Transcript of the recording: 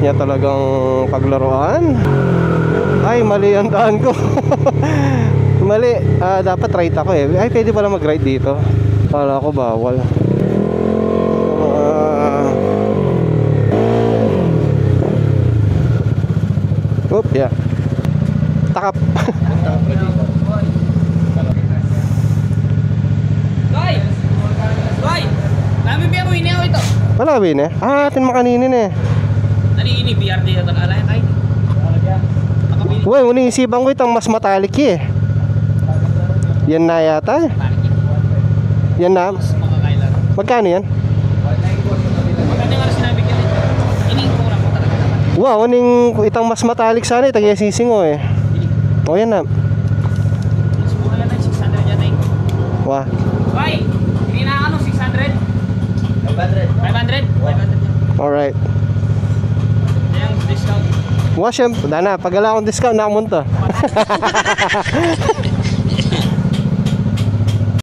niya talagang paglaruan. Ay, mali ang daan ko. Mali, dapat right ako eh. Ay, pwede pala mag-right dito. Kala ko bawal. Oop, yeah. Takap. Boy! Boy! Namin biya mo ini ako ito. Wala ba yun eh? Atin makaninin eh. Nani ini biar dia tak alay kay. Uy, unisipan ko itang mas matalik eh. Yan na yata eh. Yan na. Makakailan. Magkano yan? Magkano nga sinabi ko ini kurang mo talaga. Wow, uning itang mas matalik sana itang yasising o eh. O yan na. Mas mura yan 600 yan eh. Wah. Boy! Hindi na ano 600? 500? 500. Alright. Yung discount. Wah, syempre. Dana, pag wala akong discount, nakamunta.